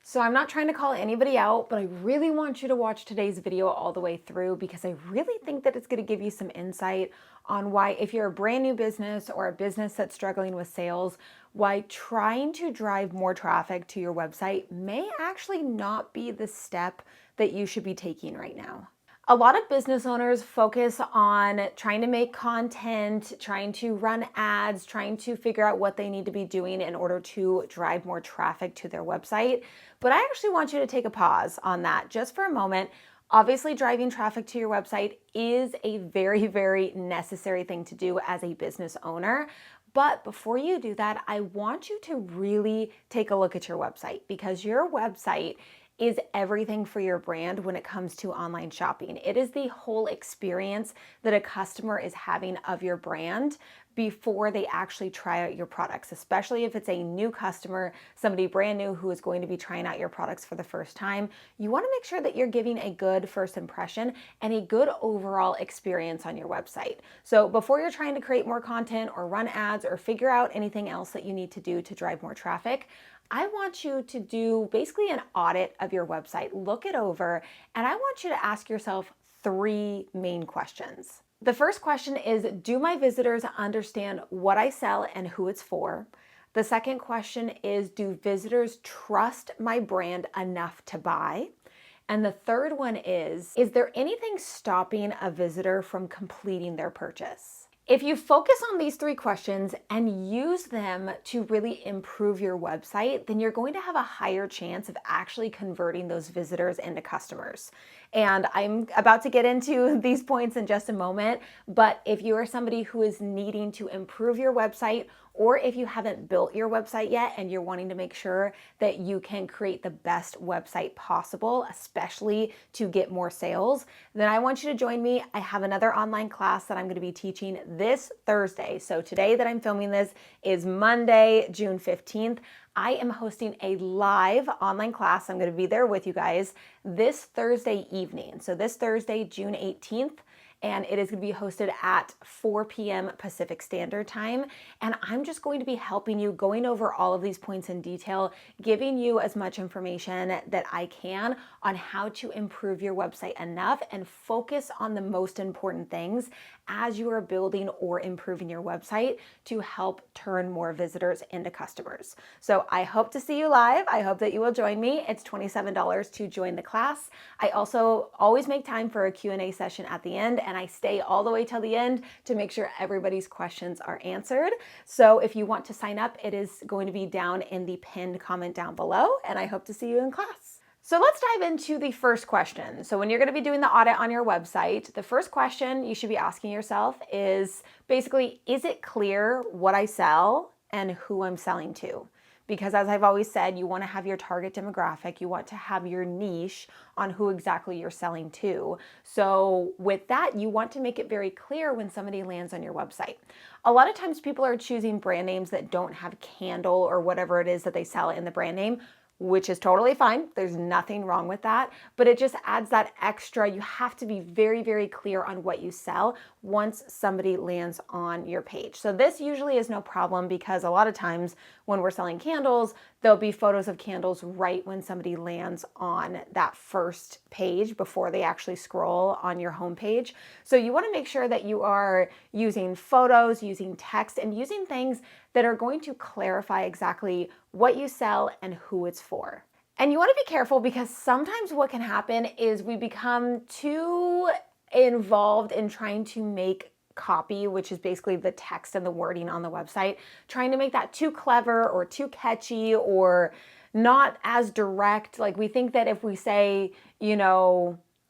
So I'm not trying to call anybody out, but I really want you to watch today's video all the way through because I really think that it's going to give you some insight on why, if you're a brand new business or a business that's struggling with sales, why trying to drive more traffic to your website may actually not be the step that you should be taking right now. A lot of business owners focus on trying to make content, trying to run ads, trying to figure out what they need to be doing in order to drive more traffic to their website. But I actually want you to take a pause on that just for a moment. Obviously, driving traffic to your website is a very, very necessary thing to do as a business owner. But before you do that, I want you to really take a look at your website, because your website is everything for your brand when it comes to online shopping. It is the whole experience that a customer is having of your brand before they actually try out your products, especially if it's a new customer, somebody brand new who is going to be trying out your products for the first time. You want to make sure that you're giving a good first impression and a good overall experience on your website. So before you're trying to create more content or run ads or figure out anything else that you need to do to drive more traffic, I want you to do basically an audit of your website, look it over, and I want you to ask yourself 3 main questions. The first question is, do my visitors understand what I sell and who it's for? The second question is, do visitors trust my brand enough to buy? And the third one is there anything stopping a visitor from completing their purchase? If you focus on these 3 questions and use them to really improve your website, then you're going to have a higher chance of actually converting those visitors into customers. And I'm about to get into these points in just a moment, but if you are somebody who is needing to improve your website, or if you haven't built your website yet and you're wanting to make sure that you can create the best website possible, especially to get more sales, then I want you to join me. I have another online class that I'm going to be teaching this Thursday. So today that I'm filming this is Monday, June 15th. I am hosting a live online class. I'm going to be there with you guys this Thursday evening. So this Thursday, June 18th. And it is going to be hosted at 4 p.m. Pacific Standard Time. And I'm just going to be helping you, going over all of these points in detail, giving you as much information that I can on how to improve your website enough and focus on the most important things as you are building or improving your website to help turn more visitors into customers. So I hope to see you live. I hope that you will join me. It's $27 to join the class. I also always make time for a Q&A session at the end, and I stay all the way till the end to make sure everybody's questions are answered. So if you want to sign up, it is going to be down in the pinned comment down below, and I hope to see you in class. So let's dive into the first question. So when you're going to be doing the audit on your website, the first question you should be asking yourself is basically, is it clear what I sell and who I'm selling to? Because as I've always said, you want to have your target demographic, you want to have your niche on who exactly you're selling to. So with that, you want to make it very clear when somebody lands on your website. A lot of times people are choosing brand names that don't have candle or whatever it is that they sell in the brand name, which is totally fine. There's nothing wrong with that, but it just adds that extra. You have to be very, very clear on what you sell once somebody lands on your page. So this usually is no problem, because a lot of times when we're selling candles, there'll be photos of candles right when somebody lands on that first page before they actually scroll on your homepage. So you want to make sure that you are using photos, using text, and using things that are going to clarify exactly what you sell and who it's for. And you want to be careful, because sometimes what can happen is we become too involved in trying to make copy, which is basically the text and the wording on the website, trying to make that too clever or too catchy or not as direct. Like, we think that if we say,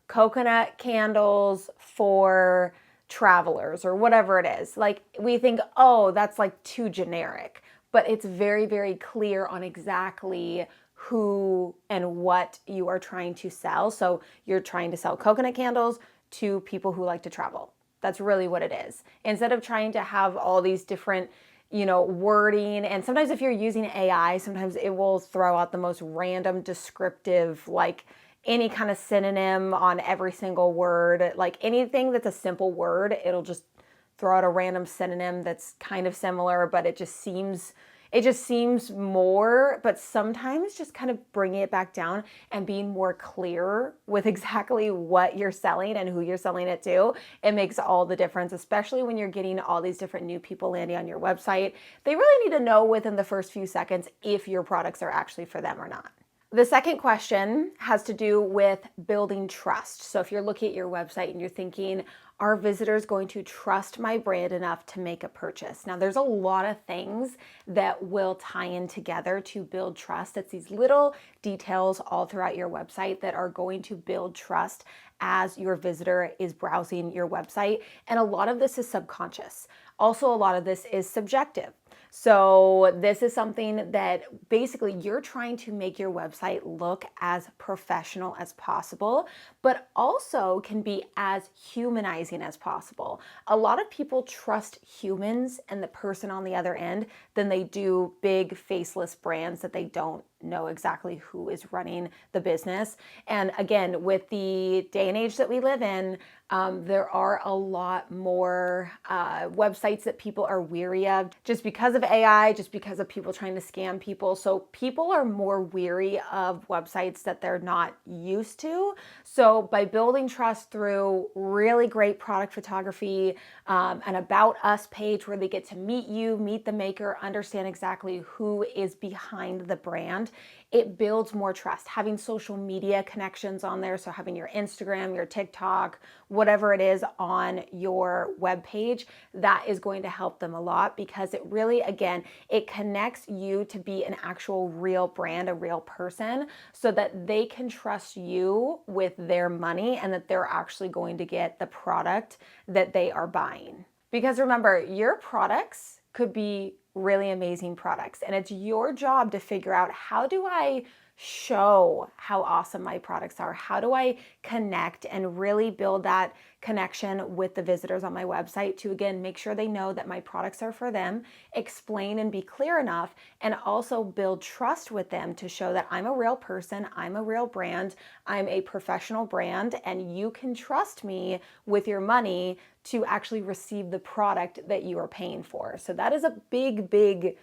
coconut candles for travelers or whatever it is, like, we think, oh, that's like too generic. But it's very, very clear on exactly who and what you are trying to sell. So you're trying to sell coconut candles to people who like to travel. That's really what it is. Instead of trying to have all these different, wording. And sometimes if you're using AI, sometimes it will throw out the most random descriptive, like any kind of synonym on every single word. Like anything that's a simple word, it'll just throw out a random synonym that's kind of similar, but it just seems It just seems more, but sometimes just kind of bringing it back down and being more clear with exactly what you're selling and who you're selling it to, it makes all the difference, especially when you're getting all these different new people landing on your website. They really need to know within the first few seconds if your products are actually for them or not. The second question has to do with building trust. So if you're looking at your website and you're thinking, are visitors going to trust my brand enough to make a purchase? Now, there's a lot of things that will tie in together to build trust. It's these little details all throughout your website that are going to build trust as your visitor is browsing your website. And a lot of this is subconscious. Also, a lot of this is subjective. So this is something that basically you're trying to make your website look as professional as possible, but also can be as humanizing as possible. A lot of people trust humans and the person on the other end than they do big faceless brands that they don't know exactly who is running the business. And again, with the day and age that we live in, there are a lot more websites that people are weary of just because of AI, just because of people trying to scam people. So people are more weary of websites that they're not used to. So by building trust through really great product photography, an about us page where they get to meet you, meet the maker, understand exactly who is behind the brand, it builds more trust. Having social media connections on there, so having your Instagram, your TikTok, whatever it is on your web page, that is going to help them a lot because it really, again, it connects you to be an actual real brand, a real person, so that they can trust you with their money and that they're actually going to get the product that they are buying. Because remember, your products could be really amazing products. And it's your job to figure out, how do I show how awesome my products are? How do I connect and really build that connection with the visitors on my website to, again, make sure they know that my products are for them, explain and be clear enough, and also build trust with them to show that I'm a real person, I'm a real brand, I'm a professional brand, and you can trust me with your money to actually receive the product that you are paying for. So that is a big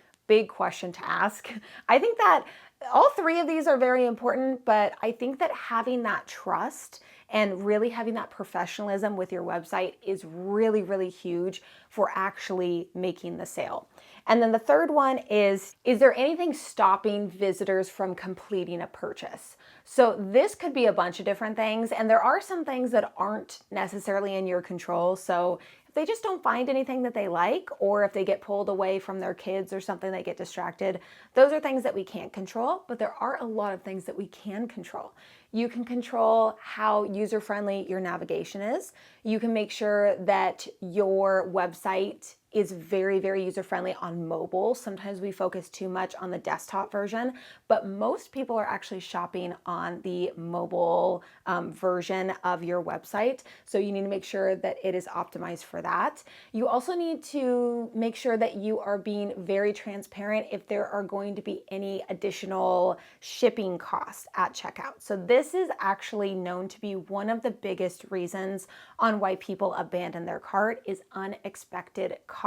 question to ask. I think that all three of these are very important, but I think that having that trust and really having that professionalism with your website is really huge for actually making the sale. And then the third one is there anything stopping visitors from completing a purchase? So this could be a bunch of different things, and there are some things that aren't necessarily in your control. So if they just don't find anything that they like, or if they get pulled away from their kids or something, they get distracted, those are things that we can't control, but there are a lot of things that we can control. You can control how user-friendly your navigation is. You can make sure that your website is very user-friendly on mobile. Sometimes we focus too much on the desktop version, but most people are actually shopping on the mobile version of your website. So you need to make sure that it is optimized for that. You also need to make sure that you are being very transparent if there are going to be any additional shipping costs at checkout. So this is actually known to be one of the biggest reasons on why people abandon their cart is unexpected costs.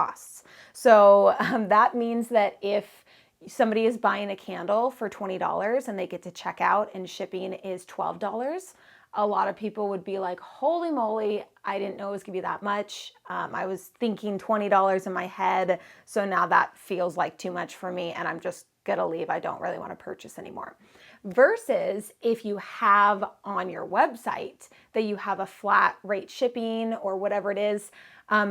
So that means that if somebody is buying a candle for $20 and they get to check out and shipping is $12, a lot of people would be like, holy moly, I didn't know it was gonna be that much. I was thinking $20 in my head, so now that feels like too much for me and I'm just gonna leave. I don't really want to purchase anymore. Versus if you have on your website that you have a flat rate shipping or whatever it is,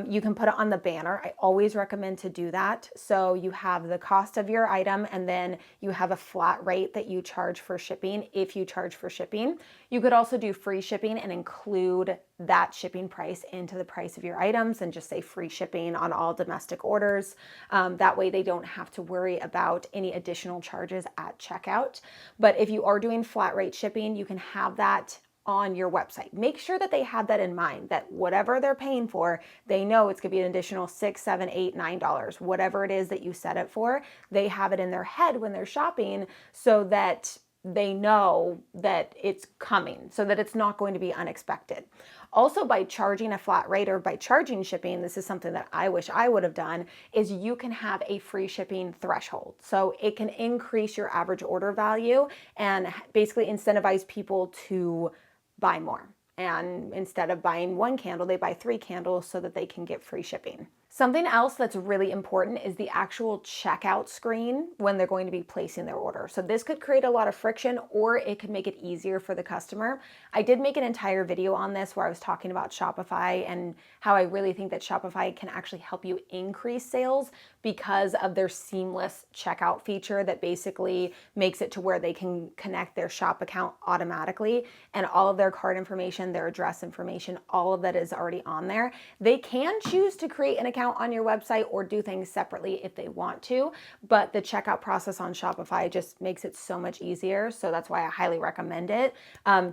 you can put it on the banner. I always recommend to do that. So you have the cost of your item and then you have a flat rate that you charge for shipping if you charge for shipping. You could also do free shipping and include that shipping price into the price of your items and just say free shipping on all domestic orders. That way they don't have to worry about any additional charges at checkout. But if you are doing flat rate shipping, you can have that on your website. Make sure that they have that in mind, that whatever they're paying for, they know it's gonna be an additional $6, $7, $8, $9, whatever it is that you set it for, they have it in their head when they're shopping so that they know that it's coming, so that it's not going to be unexpected. Also, by charging a flat rate or by charging shipping, this is something that I wish I would have done, is you can have a free shipping threshold. So it can increase your average order value and basically incentivize people to buy more. And instead of buying one candle, they buy 3 candles so that they can get free shipping. Something else that's really important is the actual checkout screen when they're going to be placing their order. So this could create a lot of friction, or it could make it easier for the customer. I did make an entire video on this where I was talking about Shopify and how I really think that Shopify can actually help you increase sales because of their seamless checkout feature that basically makes it to where they can connect their shop account automatically, and all of their card information, their address information, all of that is already on there. They can choose to create an account on your website or do things separately if they want to, but the checkout process on Shopify just makes it so much easier. So that's why I highly recommend it,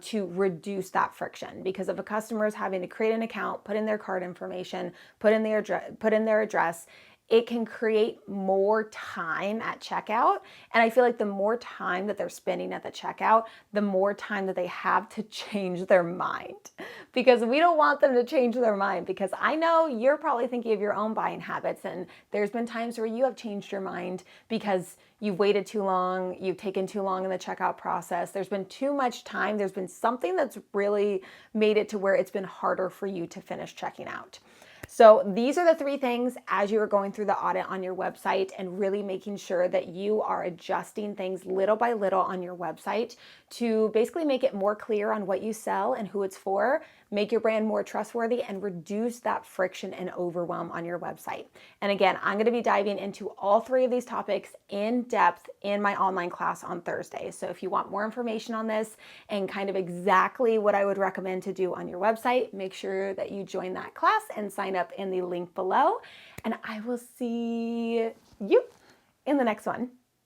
to reduce that friction. Because if a customer is having to create an account, put in their card information, put in their address, it can create more time at checkout. And I feel like the more time that they're spending at the checkout, the more time that they have to change their mind. Because we don't want them to change their mind, because I know you're probably thinking of your own buying habits, and there's been times where you have changed your mind because you've waited too long, you've taken too long in the checkout process, there's been too much time, there's been something that's really made it to where it's been harder for you to finish checking out. So these are the 3 things as you are going through the audit on your website, and really making sure that you are adjusting things little by little on your website to basically make it more clear on what you sell and who it's for, make your brand more trustworthy, and reduce that friction and overwhelm on your website. And again, I'm going to be diving into all 3 of these topics in depth in my online class on Thursday. So if you want more information on this and kind of exactly what I would recommend to do on your website, make sure that you join that class and sign up in the link below. And I will see you in the next one.